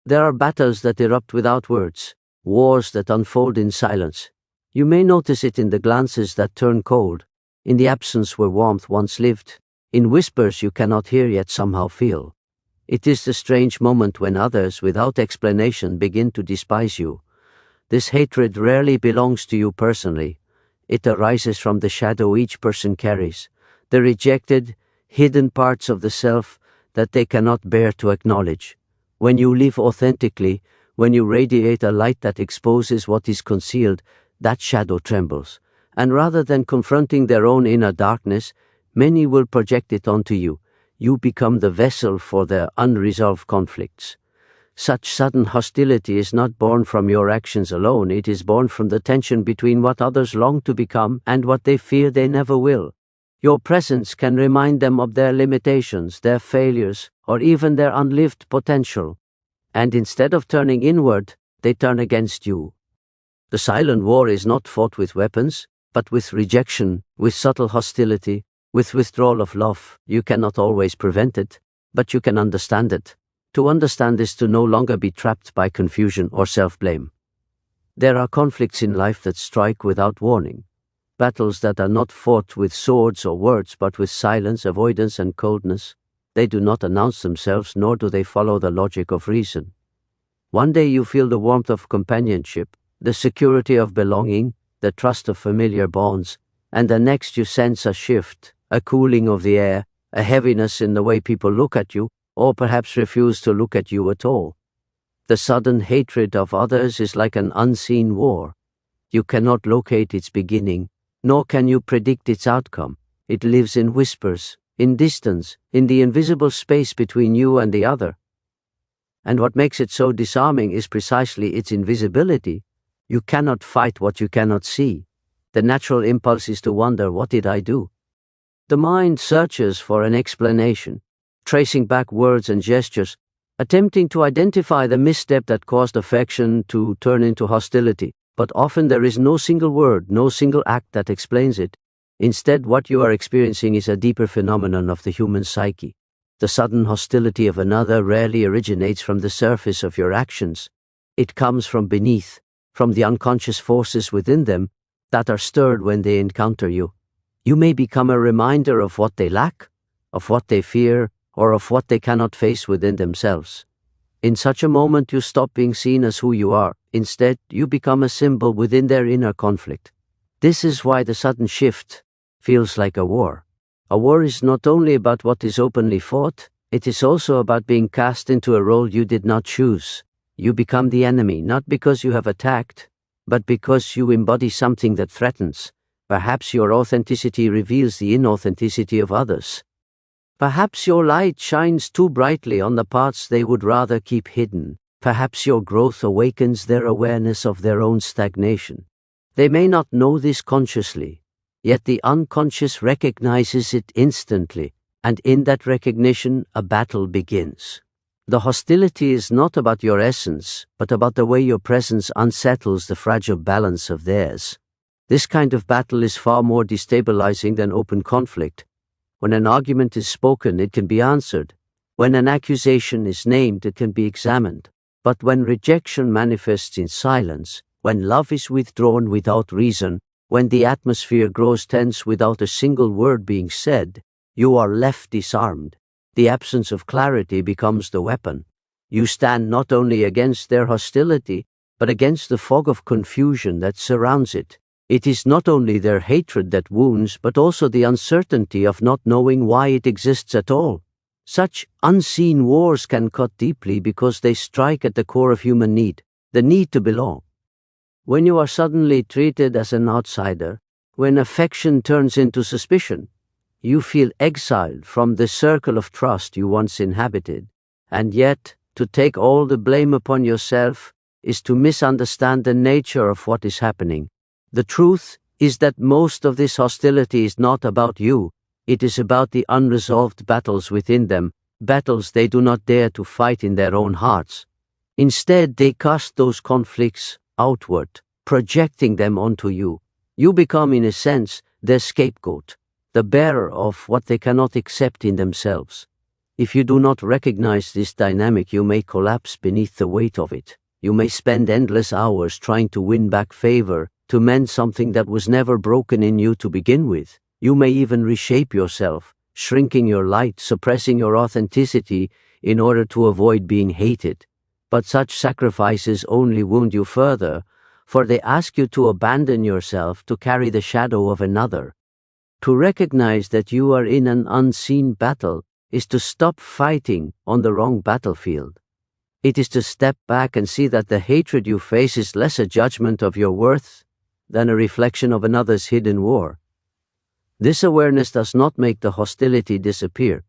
There are battles that erupt without words, wars that unfold in silence. You may notice it in the glances that turn cold, in the absence where warmth once lived, in whispers you cannot hear yet somehow feel. It is the strange moment when others, without explanation, begin to despise you. This hatred rarely belongs to you personally. It arises from the shadow each person carries, the rejected, hidden parts of the self that they cannot bear to acknowledge. When you live authentically, when you radiate a light that exposes what is concealed, that shadow trembles. And rather than confronting their own inner darkness, many will project it onto you. You become the vessel for their unresolved conflicts. Such sudden hostility is not born from your actions alone, it is born from the tension between what others long to become and what they fear they never will. Your presence can remind them of their limitations, their failures, or even their unlived potential. And instead of turning inward, they turn against you. The silent war is not fought with weapons, but with rejection, with subtle hostility, with withdrawal of love. You cannot always prevent it, but you can understand it. To understand is to no longer be trapped by confusion or self-blame. There are conflicts in life that strike without warning. Battles that are not fought with swords or words, but with silence, avoidance, and coldness. They do not announce themselves, nor do they follow the logic of reason. One day you feel the warmth of companionship, the security of belonging, the trust of familiar bonds, and the next you sense a shift, a cooling of the air, a heaviness in the way people look at you, or perhaps refuse to look at you at all. The sudden hatred of others is like an unseen war. You cannot locate its beginning, nor can you predict its outcome. It lives in whispers, in distance, in the invisible space between you and the other. And what makes it so disarming is precisely its invisibility. You cannot fight what you cannot see. The natural impulse is to wonder, what did I do? The mind searches for an explanation, tracing back words and gestures, attempting to identify the misstep that caused affection to turn into hostility. But often there is no single word, no single act that explains it. Instead, what you are experiencing is a deeper phenomenon of the human psyche. The sudden hostility of another rarely originates from the surface of your actions. It comes from beneath, from the unconscious forces within them that are stirred when they encounter you. You may become a reminder of what they lack, of what they fear, or of what they cannot face within themselves. In such a moment, you stop being seen as who you are. Instead, you become a symbol within their inner conflict. This is why the sudden shift feels like a war. A war is not only about what is openly fought, it is also about being cast into a role you did not choose. You become the enemy, not because you have attacked, but because you embody something that threatens. Perhaps your authenticity reveals the inauthenticity of others. Perhaps your light shines too brightly on the parts they would rather keep hidden. Perhaps your growth awakens their awareness of their own stagnation. They may not know this consciously, yet the unconscious recognizes it instantly, and in that recognition a battle begins. The hostility is not about your essence, but about the way your presence unsettles the fragile balance of theirs. This kind of battle is far more destabilizing than open conflict. When an argument is spoken, it can be answered. When an accusation is named, it can be examined. But when rejection manifests in silence, when love is withdrawn without reason, when the atmosphere grows tense without a single word being said, you are left disarmed. The absence of clarity becomes the weapon. You stand not only against their hostility, but against the fog of confusion that surrounds it. It is not only their hatred that wounds, but also the uncertainty of not knowing why it exists at all. Such unseen wars can cut deeply because they strike at the core of human need, the need to belong. When you are suddenly treated as an outsider, when affection turns into suspicion, you feel exiled from the circle of trust you once inhabited. And yet, to take all the blame upon yourself is to misunderstand the nature of what is happening. The truth is that most of this hostility is not about you. It is about the unresolved battles within them, battles they do not dare to fight in their own hearts. Instead, they cast those conflicts outward, projecting them onto you. You become, in a sense, their scapegoat, the bearer of what they cannot accept in themselves. If you do not recognize this dynamic, you may collapse beneath the weight of it. You may spend endless hours trying to win back favor, to mend something that was never broken in you to begin with. You may even reshape yourself, shrinking your light, suppressing your authenticity in order to avoid being hated. But such sacrifices only wound you further, for they ask you to abandon yourself to carry the shadow of another. To recognize that you are in an unseen battle is to stop fighting on the wrong battlefield. It is to step back and see that the hatred you face is less a judgment of your worth than a reflection of another's hidden war. This awareness does not make the hostility disappear,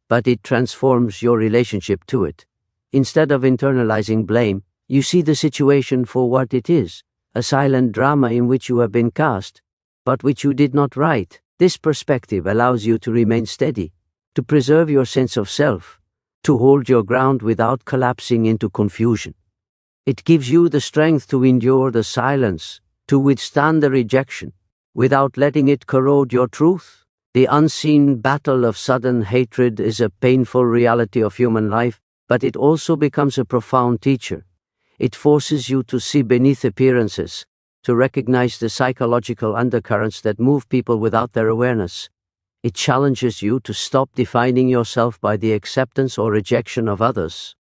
but it transforms your relationship to it. Instead of internalizing blame, you see the situation for what it is, a silent drama in which you have been cast, but which you did not write. This perspective allows you to remain steady, to preserve your sense of self, to hold your ground without collapsing into confusion. It gives you the strength to endure the silence, to withstand the rejection, without letting it corrode your truth. The unseen battle of sudden hatred is a painful reality of human life, but it also becomes a profound teacher. It forces you to see beneath appearances, to recognize the psychological undercurrents that move people without their awareness. It challenges you to stop defining yourself by the acceptance or rejection of others.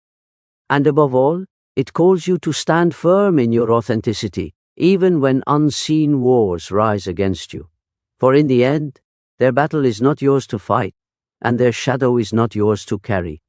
And above all, it calls you to stand firm in your authenticity, even when unseen wars rise against you. For in the end, their battle is not yours to fight, and their shadow is not yours to carry.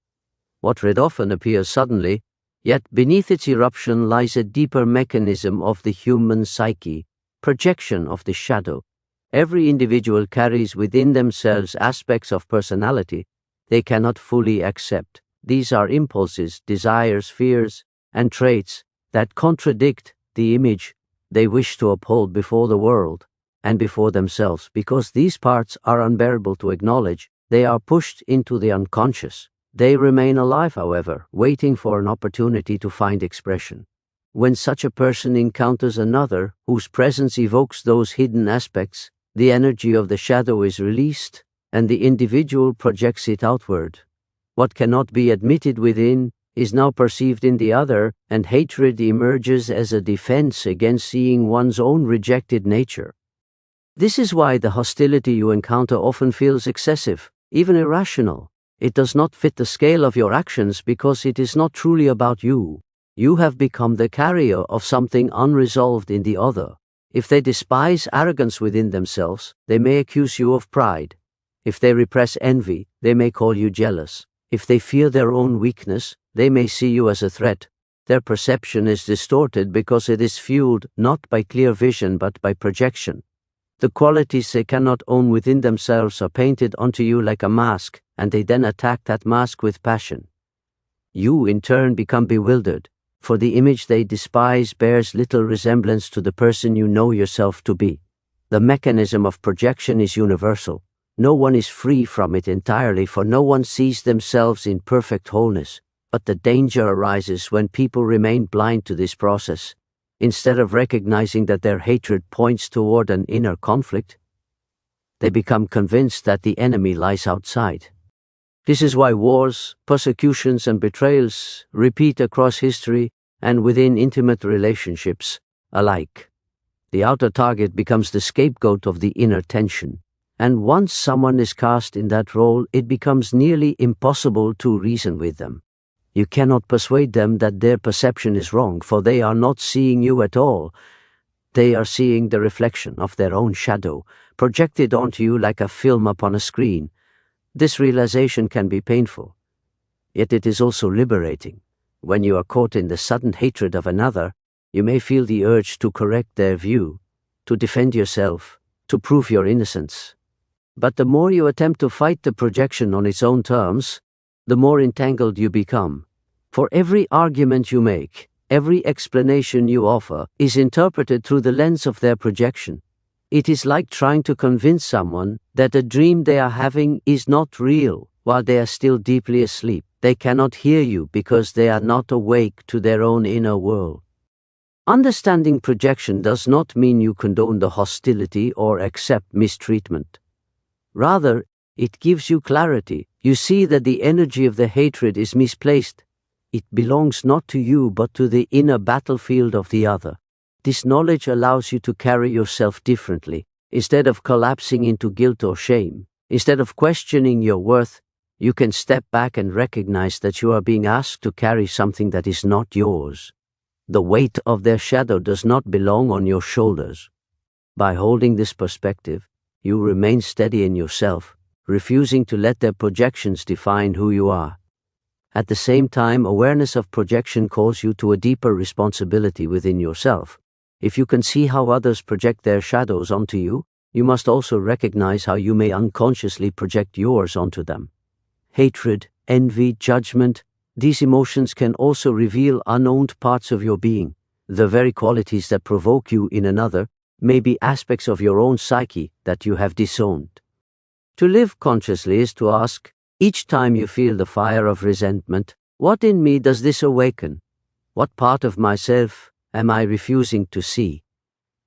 What red often appears suddenly, yet beneath its eruption lies a deeper mechanism of the human psyche, projection of the shadow. Every individual carries within themselves aspects of personality they cannot fully accept. These are impulses, desires, fears, and traits that contradict the image they wish to uphold before the world and before themselves. Because these parts are unbearable to acknowledge, they are pushed into the unconscious. They remain alive, however, waiting for an opportunity to find expression. When such a person encounters another whose presence evokes those hidden aspects, the energy of the shadow is released, and the individual projects it outward. What cannot be admitted within is now perceived in the other, and hatred emerges as a defense against seeing one's own rejected nature. This is why the hostility you encounter often feels excessive, even irrational. It does not fit the scale of your actions because it is not truly about you. You have become the carrier of something unresolved in the other. If they despise arrogance within themselves, they may accuse you of pride. If they repress envy, they may call you jealous. If they fear their own weakness, they may see you as a threat. Their perception is distorted because it is fueled not by clear vision but by projection. The qualities they cannot own within themselves are painted onto you like a mask, and they then attack that mask with passion. You, in turn, become bewildered, for the image they despise bears little resemblance to the person you know yourself to be. The mechanism of projection is universal. No one is free from it entirely, for no one sees themselves in perfect wholeness. But the danger arises when people remain blind to this process. Instead of recognizing that their hatred points toward an inner conflict, they become convinced that the enemy lies outside. This is why wars, persecutions, and betrayals repeat across history and within intimate relationships alike. The outer target becomes the scapegoat of the inner tension, and once someone is cast in that role, it becomes nearly impossible to reason with them. You cannot persuade them that their perception is wrong, for they are not seeing you at all. They are seeing the reflection of their own shadow, projected onto you like a film upon a screen. This realization can be painful, yet it is also liberating. When you are caught in the sudden hatred of another, you may feel the urge to correct their view, to defend yourself, to prove your innocence. But the more you attempt to fight the projection on its own terms, the more entangled you become. For every argument you make, every explanation you offer is interpreted through the lens of their projection. It is like trying to convince someone that a dream they are having is not real while they are still deeply asleep. They cannot hear you because they are not awake to their own inner world. Understanding projection does not mean you condone the hostility or accept mistreatment. Rather, It gives you clarity. You see that the energy of the hatred is misplaced. It belongs not to you but to the inner battlefield of the other. This knowledge allows you to carry yourself differently. Instead of collapsing into guilt or shame, instead of questioning your worth, you can step back and recognize that you are being asked to carry something that is not yours. The weight of their shadow does not belong on your shoulders. By holding this perspective, you remain steady in yourself, refusing to let their projections define who you are. At the same time, awareness of projection calls you to a deeper responsibility within yourself. If you can see how others project their shadows onto you, you must also recognize how you may unconsciously project yours onto them. Hatred, envy, judgment, these emotions can also reveal unowned parts of your being. The very qualities that provoke you in another may be aspects of your own psyche that you have disowned. To live consciously is to ask, each time you feel the fire of resentment, what in me does this awaken? What part of myself am I refusing to see?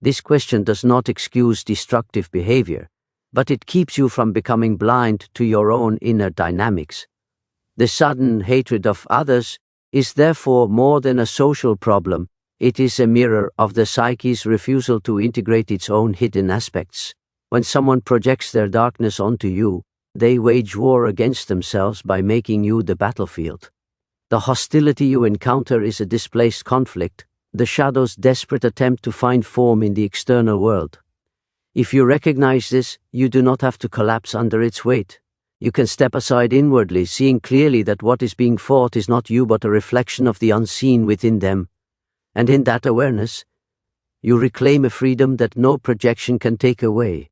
This question does not excuse destructive behavior, but it keeps you from becoming blind to your own inner dynamics. The sudden hatred of others is therefore more than a social problem. It is a mirror of the psyche's refusal to integrate its own hidden aspects. When someone projects their darkness onto you, they wage war against themselves by making you the battlefield. The hostility you encounter is a displaced conflict, the shadow's desperate attempt to find form in the external world. If you recognize this, you do not have to collapse under its weight. You can step aside inwardly, seeing clearly that what is being fought is not you but a reflection of the unseen within them. And in that awareness, you reclaim a freedom that no projection can take away.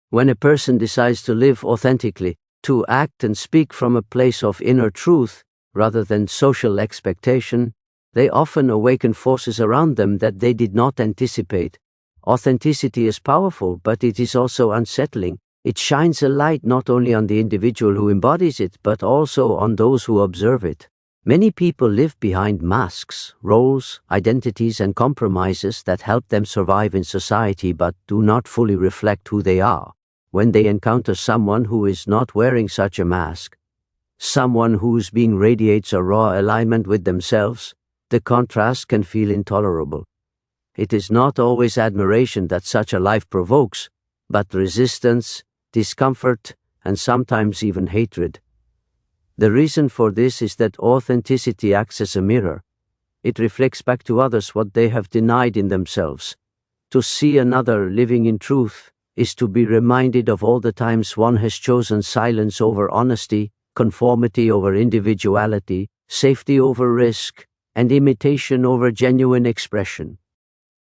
When a person decides to live authentically, to act and speak from a place of inner truth rather than social expectation, they often awaken forces around them that they did not anticipate. Authenticity is powerful, but it is also unsettling. It shines a light not only on the individual who embodies it, but also on those who observe it. Many people live behind masks, roles, identities, and compromises that help them survive in society but do not fully reflect who they are. When they encounter someone who is not wearing such a mask, someone whose being radiates a raw alignment with themselves, the contrast can feel intolerable. It is not always admiration that such a life provokes, but resistance, discomfort, and sometimes even hatred. The reason for this is that authenticity acts as a mirror. It reflects back to others what they have denied in themselves. To see another living in truth is to be reminded of all the times one has chosen silence over honesty, conformity over individuality, safety over risk, and imitation over genuine expression.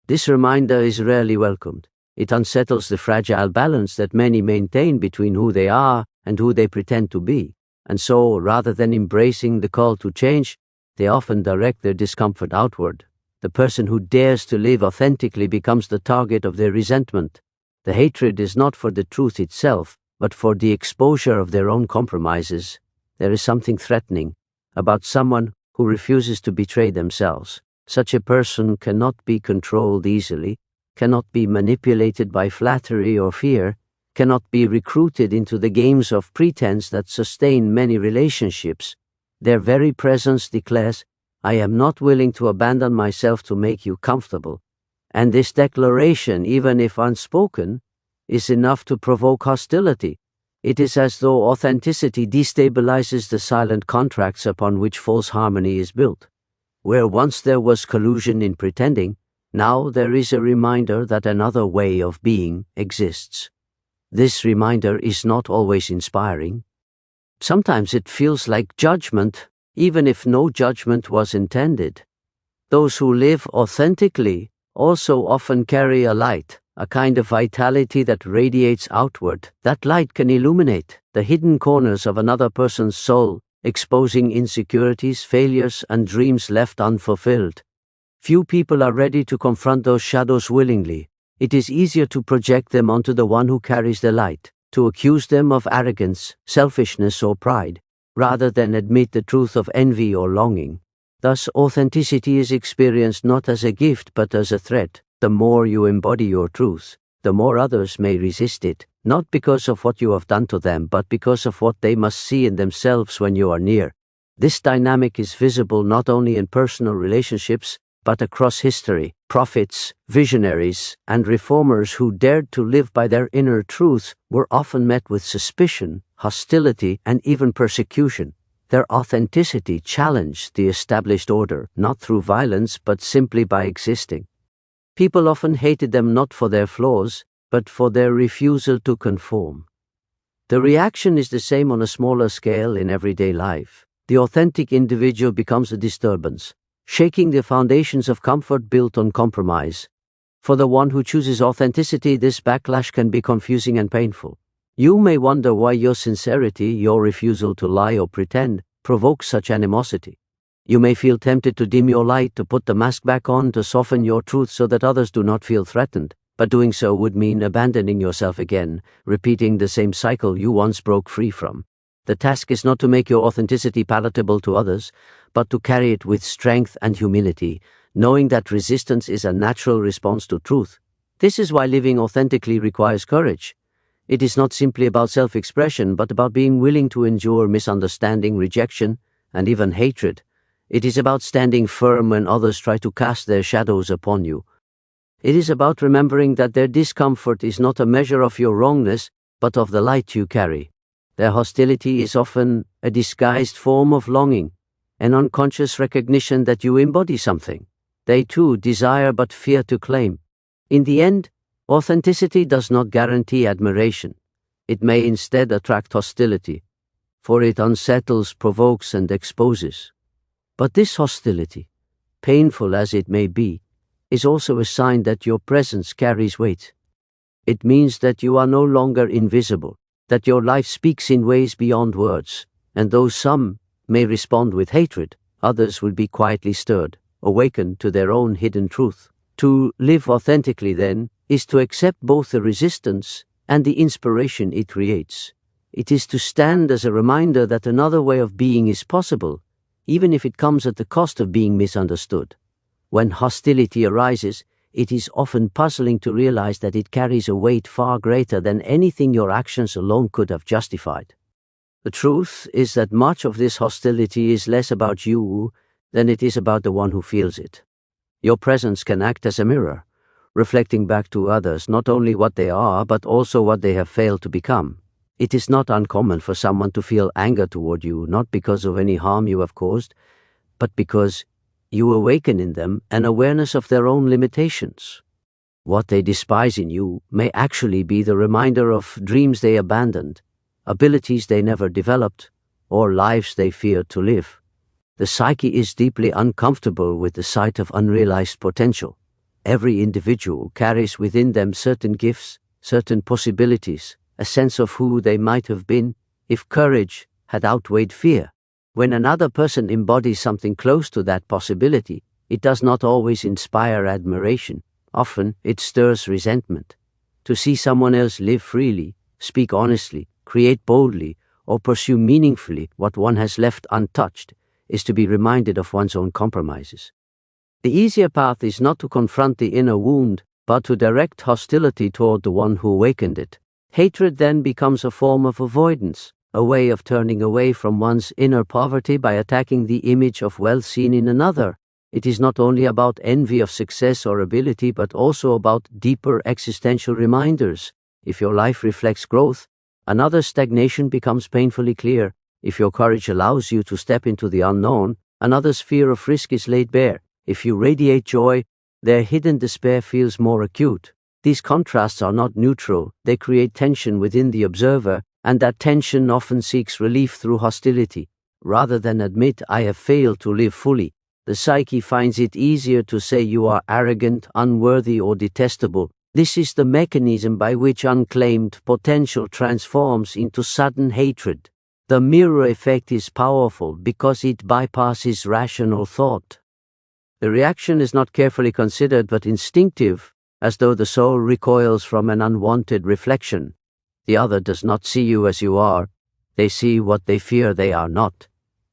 This reminder is rarely welcomed. It unsettles the fragile balance that many maintain between who they are and who they pretend to be. And so, rather than embracing the call to change, they often direct their discomfort outward. The person who dares to live authentically becomes the target of their resentment. The hatred is not for the truth itself, but for the exposure of their own compromises. There is something threatening about someone who refuses to betray themselves. Such a person cannot be controlled easily, cannot be manipulated by flattery or fear, cannot be recruited into the games of pretense that sustain many relationships. Their very presence declares, "I am not willing to abandon myself to make you comfortable." And this declaration, even if unspoken, is enough to provoke hostility. It is as though authenticity destabilizes the silent contracts upon which false harmony is built. Where once there was collusion in pretending, now there is a reminder that another way of being exists. This reminder is not always inspiring. Sometimes it feels like judgment, even if no judgment was intended. Those who live authentically also often carry a light, a kind of vitality that radiates outward. That light can illuminate the hidden corners of another person's soul, exposing insecurities, failures, and dreams left unfulfilled. Few people are ready to confront those shadows willingly. It is easier to project them onto the one who carries the light, to accuse them of arrogance, selfishness, or pride, rather than admit the truth of envy or longing. Thus, authenticity is experienced not as a gift but as a threat. The more you embody your truth, the more others may resist it. not because of what you have done to them, but because of what they must see in themselves when you are near. This dynamic is visible not only in personal relationships, but across history. Prophets, visionaries, and reformers who dared to live by their inner truth were often met with suspicion, hostility, and even persecution. Their authenticity challenged the established order, not through violence, but simply by existing. People often hated them not for their flaws, but for their refusal to conform. The reaction is the same on a smaller scale in everyday life. The authentic individual becomes a disturbance, shaking the foundations of comfort built on compromise. For the one who chooses authenticity, this backlash can be confusing and painful. You may wonder why your sincerity, your refusal to lie or pretend, provokes such animosity. You may feel tempted to dim your light, to put the mask back on, to soften your truth so that others do not feel threatened. But doing so would mean abandoning yourself again, repeating the same cycle you once broke free from. The task is not to make your authenticity palatable to others, but to carry it with strength and humility, knowing that resistance is a natural response to truth. This is why living authentically requires courage. It is not simply about self-expression, but about being willing to endure misunderstanding, rejection, and even hatred. It is about standing firm when others try to cast their shadows upon you. It is about remembering that their discomfort is not a measure of your wrongness, but of the light you carry. Their hostility is often a disguised form of longing, an unconscious recognition that you embody something they too desire but fear to claim. In the end, authenticity does not guarantee admiration. It may instead attract hostility, for it unsettles, provokes, and exposes. But this hostility, painful as it may be, is also a sign that your presence carries weight. It means that you are no longer invisible, that your life speaks in ways beyond words, and though some may respond with hatred, others will be quietly stirred, awakened to their own hidden truth. To live authentically, then, is to accept both the resistance and the inspiration it creates. It is to stand as a reminder that another way of being is possible, even if it comes at the cost of being misunderstood. When hostility arises, it is often puzzling to realize that it carries a weight far greater than anything your actions alone could have justified. The truth is that much of this hostility is less about you than it is about the one who feels it. Your presence can act as a mirror, reflecting back to others not only what they are, but also what they have failed to become. It is not uncommon for someone to feel anger toward you, not because of any harm you have caused, but because you awaken in them an awareness of their own limitations. What they despise in you may actually be the reminder of dreams they abandoned, abilities they never developed, or lives they feared to live. The psyche is deeply uncomfortable with the sight of unrealized potential. Every individual carries within them certain gifts, certain possibilities, a sense of who they might have been if courage had outweighed fear. When another person embodies something close to that possibility, it does not always inspire admiration. Often, it stirs resentment. To see someone else live freely, speak honestly, create boldly, or pursue meaningfully what one has left untouched is to be reminded of one's own compromises. The easier path is not to confront the inner wound, but to direct hostility toward the one who awakened it. Hatred then becomes a form of avoidance, a way of turning away from one's inner poverty by attacking the image of wealth seen in another. It is not only about envy of success or ability, but also about deeper existential reminders. If your life reflects growth, another's stagnation becomes painfully clear. If your courage allows you to step into the unknown, another's fear of risk is laid bare. If you radiate joy, their hidden despair feels more acute. These contrasts are not neutral, they create tension within the observer, and that tension often seeks relief through hostility. Rather than admit, "I have failed to live fully," the psyche finds it easier to say you are arrogant, unworthy, or detestable. This is the mechanism by which unclaimed potential transforms into sudden hatred. The mirror effect is powerful because it bypasses rational thought. The reaction is not carefully considered but instinctive, as though the soul recoils from an unwanted reflection. The other does not see you as you are, they see what they fear they are not.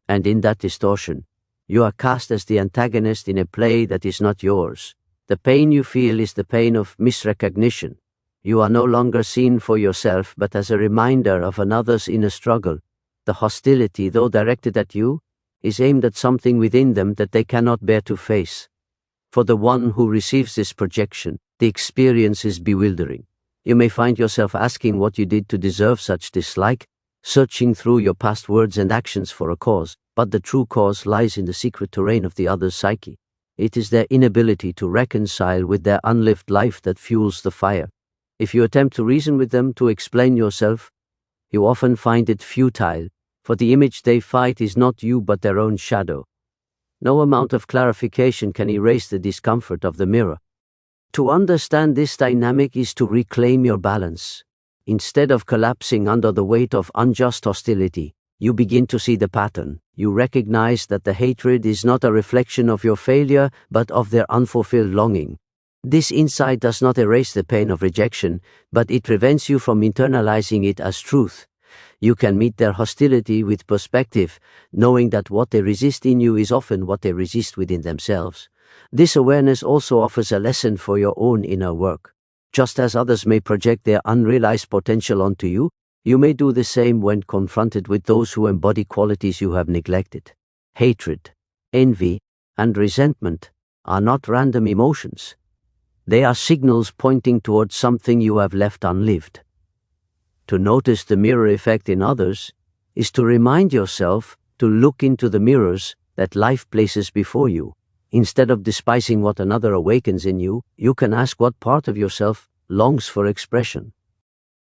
And in that distortion, you are cast as the antagonist in a play that is not yours. The pain you feel is the pain of misrecognition, You are no longer seen for yourself, but as a reminder of another's inner struggle. The hostility, though directed at you, is aimed at something within them that they cannot bear to face. For the one who receives this projection, the experience is bewildering. You may find yourself asking what you did to deserve such dislike, searching through your past words and actions for a cause, but the true cause lies in the secret terrain of the other's psyche. It is their inability to reconcile with their unlived life that fuels the fire. If you attempt to reason with them, to explain yourself, you often find it futile, for the image they fight is not you but their own shadow. No amount of clarification can erase the discomfort of the mirror. To understand this dynamic is to reclaim your balance. Instead of collapsing under the weight of unjust hostility, you begin to see the pattern. You recognize that the hatred is not a reflection of your failure, but of their unfulfilled longing. This insight does not erase the pain of rejection, but it prevents you from internalizing it as truth. You can meet their hostility with perspective, knowing that what they resist in you is often what they resist within themselves. This awareness also offers a lesson for your own inner work. Just as others may project their unrealized potential onto you, you may do the same when confronted with those who embody qualities you have neglected. Hatred, envy, and resentment are not random emotions. They are signals pointing towards something you have left unlived. To notice the mirror effect in others is to remind yourself to look into the mirrors that life places before you. Instead of despising what another awakens in you, you can ask what part of yourself longs for expression.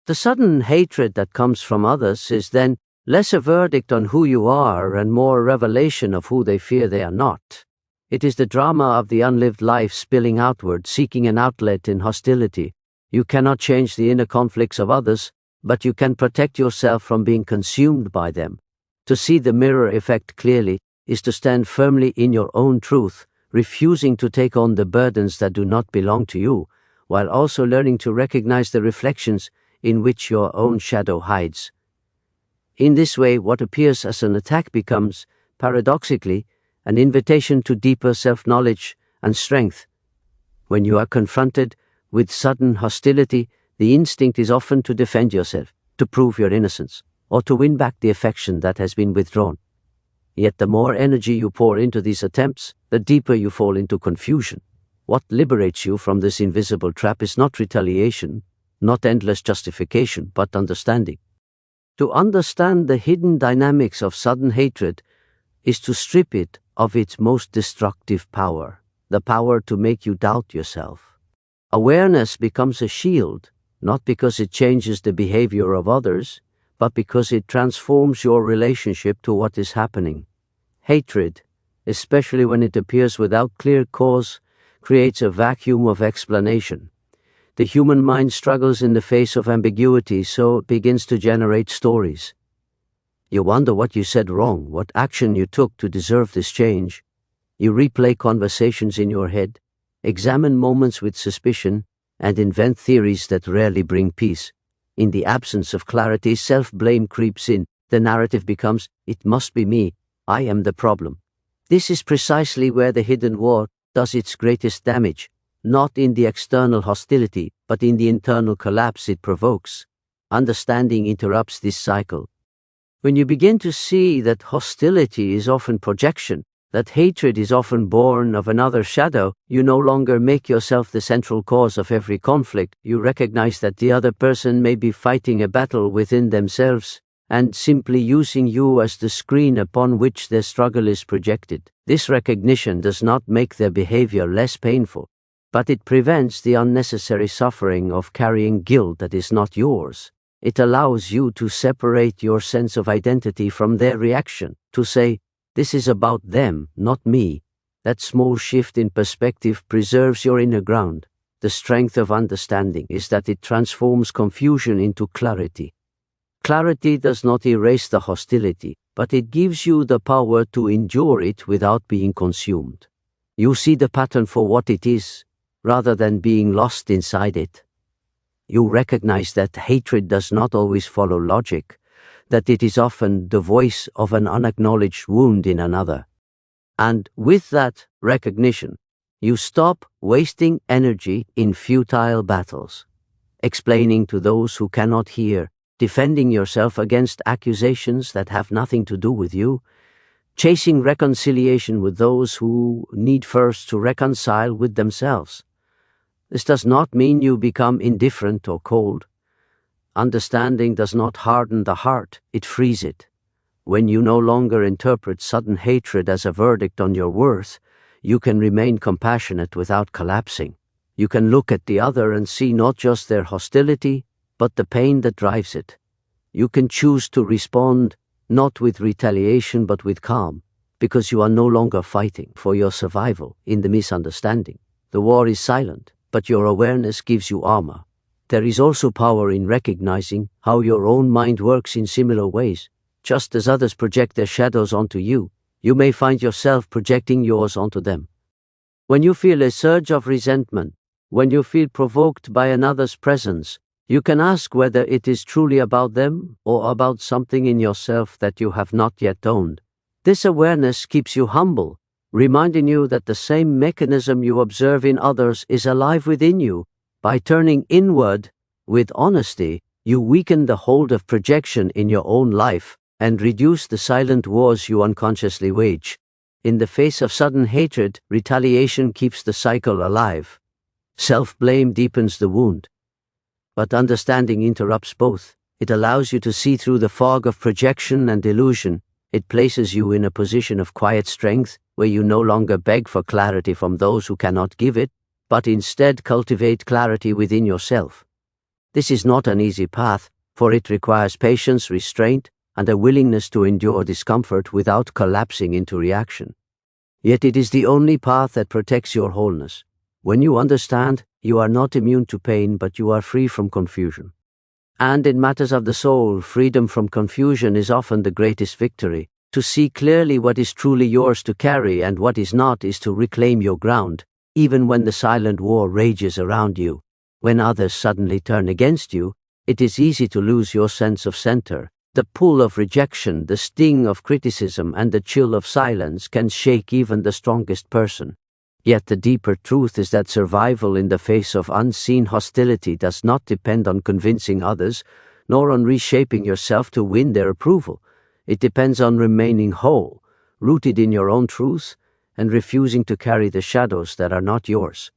The sudden hatred that comes from others is then less a verdict on who you are and more a revelation of who they fear they are not. It is the drama of the unlived life spilling outward, seeking an outlet in hostility. You cannot change the inner conflicts of others, but you can protect yourself from being consumed by them. To see the mirror effect clearly is to stand firmly in your own truth, refusing to take on the burdens that do not belong to you, while also learning to recognize the reflections in which your own shadow hides. In this way, what appears as an attack becomes, paradoxically, an invitation to deeper self-knowledge and strength. When you are confronted with sudden hostility, the instinct is often to defend yourself, to prove your innocence, or to win back the affection that has been withdrawn. Yet the more energy you pour into these attempts, the deeper you fall into confusion. What liberates you from this invisible trap is not retaliation, not endless justification, but understanding. To understand the hidden dynamics of sudden hatred is to strip it of its most destructive power, the power to make you doubt yourself. Awareness becomes a shield, not because it changes the behavior of others, but because it transforms your relationship to what is happening. Hatred, especially when it appears without clear cause, creates a vacuum of explanation. The human mind struggles in the face of ambiguity, so it begins to generate stories. You wonder what you said wrong, what action you took to deserve this change. You replay conversations in your head, examine moments with suspicion, and invent theories that rarely bring peace. In the absence of clarity, self-blame creeps in. The narrative becomes, "It must be me, I am the problem." This is precisely where the hidden war does its greatest damage, not in the external hostility, but in the internal collapse it provokes. Understanding interrupts this cycle. When you begin to see that hostility is often projection, that hatred is often born of another shadow, you no longer make yourself the central cause of every conflict. You recognize that the other person may be fighting a battle within themselves, and simply using you as the screen upon which their struggle is projected. This recognition does not make their behavior less painful, but it prevents the unnecessary suffering of carrying guilt that is not yours. It allows you to separate your sense of identity from their reaction, to say, "This is about them, not me." That small shift in perspective preserves your inner ground. The strength of understanding is that it transforms confusion into clarity. Clarity does not erase the hostility, but it gives you the power to endure it without being consumed. You see the pattern for what it is, rather than being lost inside it. You recognize that hatred does not always follow logic, that it is often the voice of an unacknowledged wound in another. And with that recognition, you stop wasting energy in futile battles. explaining to those who cannot hear, defending yourself against accusations that have nothing to do with you, chasing reconciliation with those who need first to reconcile with themselves. This does not mean you become indifferent or cold. Understanding does not harden the heart, it frees it. When you no longer interpret sudden hatred as a verdict on your worth, you can remain compassionate without collapsing. You can look at the other and see not just their hostility, but the pain that drives it. You can choose to respond not with retaliation but with calm, because you are no longer fighting for your survival in the misunderstanding. The war is silent, but your awareness gives you armor. There is also power in recognizing how your own mind works in similar ways. Just as others project their shadows onto you, you may find yourself projecting yours onto them. When you feel a surge of resentment, when you feel provoked by another's presence, you can ask whether it is truly about them or about something in yourself that you have not yet owned. This awareness keeps you humble, reminding you that the same mechanism you observe in others is alive within you. By turning inward with honesty, you weaken the hold of projection in your own life and reduce the silent wars you unconsciously wage. In the face of sudden hatred, retaliation keeps the cycle alive. Self-blame deepens the wound. But understanding interrupts both. It allows you to see through the fog of projection and illusion. It places you in a position of quiet strength, where you no longer beg for clarity from those who cannot give it, but instead cultivate clarity within yourself. This is not an easy path, for it requires patience, restraint, and a willingness to endure discomfort without collapsing into reaction. Yet it is the only path that protects your wholeness. When you understand, you are not immune to pain, but you are free from confusion. And in matters of the soul, freedom from confusion is often the greatest victory. To see clearly what is truly yours to carry and what is not is to reclaim your ground, even when the silent war rages around you. When others suddenly turn against you, it is easy to lose your sense of center. The pull of rejection, the sting of criticism, and the chill of silence can shake even the strongest person. Yet the deeper truth is that survival in the face of unseen hostility does not depend on convincing others, nor on reshaping yourself to win their approval. It depends on remaining whole, rooted in your own truth, and refusing to carry the shadows that are not yours.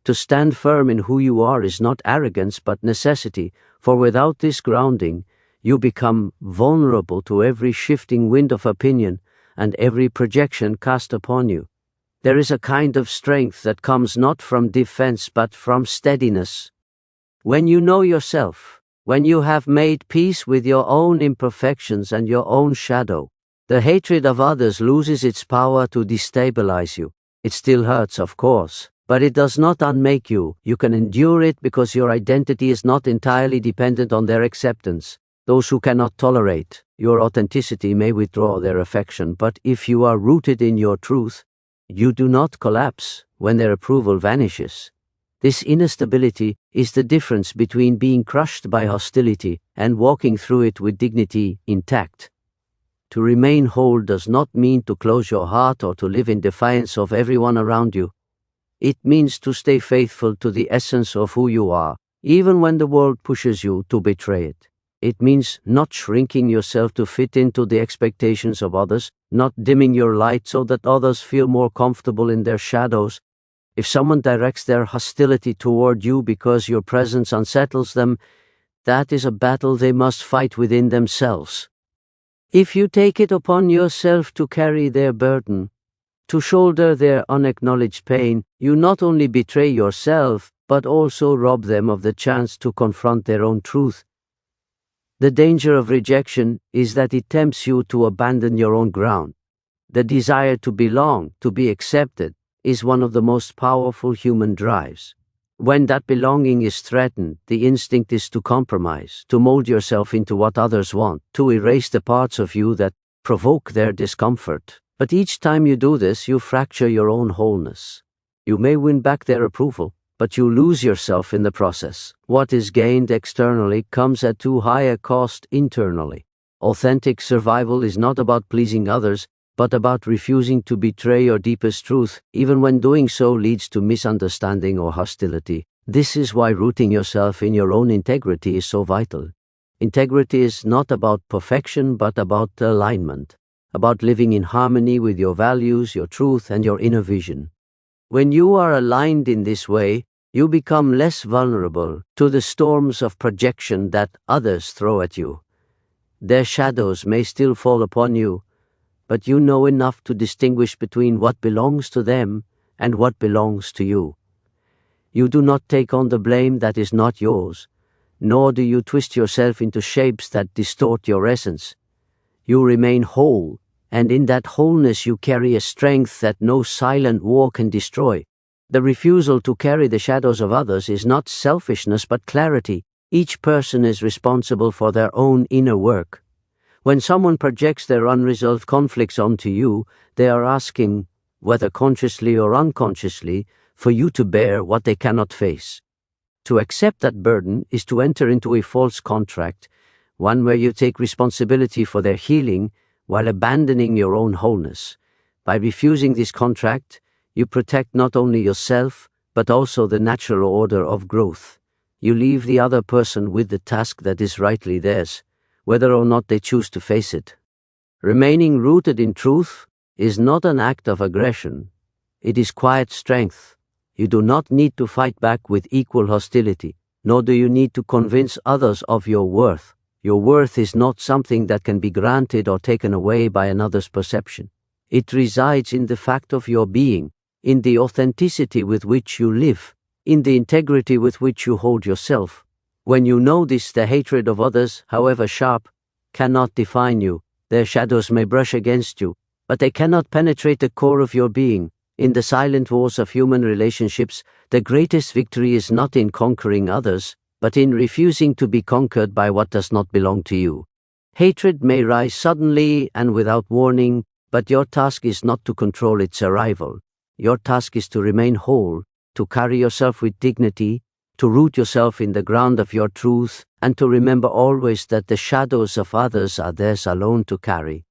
To stand firm in who you are is not arrogance but necessity, for without this grounding, you become vulnerable to every shifting wind of opinion and every projection cast upon you. There is a kind of strength that comes not from defense but from steadiness. When you know yourself, when you have made peace with your own imperfections and your own shadow, the hatred of others loses its power to destabilize you. It still hurts, of course, but it does not unmake you. You can endure it because your identity is not entirely dependent on their acceptance. Those who cannot tolerate your authenticity may withdraw their affection, but if you are rooted in your truth, you do not collapse when their approval vanishes. This inner stability is the difference between being crushed by hostility and walking through it with dignity intact. To remain whole does not mean to close your heart or to live in defiance of everyone around you. It means to stay faithful to the essence of who you are, even when the world pushes you to betray it. It means not shrinking yourself to fit into the expectations of others, not dimming your light so that others feel more comfortable in their shadows. If someone directs their hostility toward you because your presence unsettles them, that is a battle they must fight within themselves. If you take it upon yourself to carry their burden, to shoulder their unacknowledged pain, you not only betray yourself, but also rob them of the chance to confront their own truth. The danger of rejection is that it tempts you to abandon your own ground. The desire to belong, to be accepted, is one of the most powerful human drives. When that belonging is threatened, the instinct is to compromise, to mold yourself into what others want, to erase the parts of you that provoke their discomfort. But each time you do this, you fracture your own wholeness. You may win back their approval, but you lose yourself in the process. What is gained externally comes at too high a cost internally. Authentic survival is not about pleasing others, but about refusing to betray your deepest truth, even when doing so leads to misunderstanding or hostility. This is why rooting yourself in your own integrity is so vital. Integrity is not about perfection, but about alignment, about living in harmony with your values, your truth, and your inner vision. When you are aligned in this way, you become less vulnerable to the storms of projection that others throw at you. Their shadows may still fall upon you, but you know enough to distinguish between what belongs to them and what belongs to you. You do not take on the blame that is not yours, nor do you twist yourself into shapes that distort your essence. You remain whole, and in that wholeness you carry a strength that no silent war can destroy. The refusal to carry the shadows of others is not selfishness but clarity. Each person is responsible for their own inner work. When someone projects their unresolved conflicts onto you, they are asking, whether consciously or unconsciously, for you to bear what they cannot face. To accept that burden is to enter into a false contract, one where you take responsibility for their healing while abandoning your own wholeness. By refusing this contract, you protect not only yourself, but also the natural order of growth. You leave the other person with the task that is rightly theirs, whether or not they choose to face it. Remaining rooted in truth is not an act of aggression. It is quiet strength. You do not need to fight back with equal hostility, nor do you need to convince others of your worth. Your worth is not something that can be granted or taken away by another's perception. It resides in the fact of your being, in the authenticity with which you live, in the integrity with which you hold yourself. When you know this, the hatred of others, however sharp, cannot define you. Their shadows may brush against you, but they cannot penetrate the core of your being. In the silent wars of human relationships, the greatest victory is not in conquering others, but in refusing to be conquered by what does not belong to you. Hatred may rise suddenly and without warning, but your task is not to control its arrival. Your task is to remain whole, to carry yourself with dignity, to root yourself in the ground of your truth, and to remember always that the shadows of others are theirs alone to carry.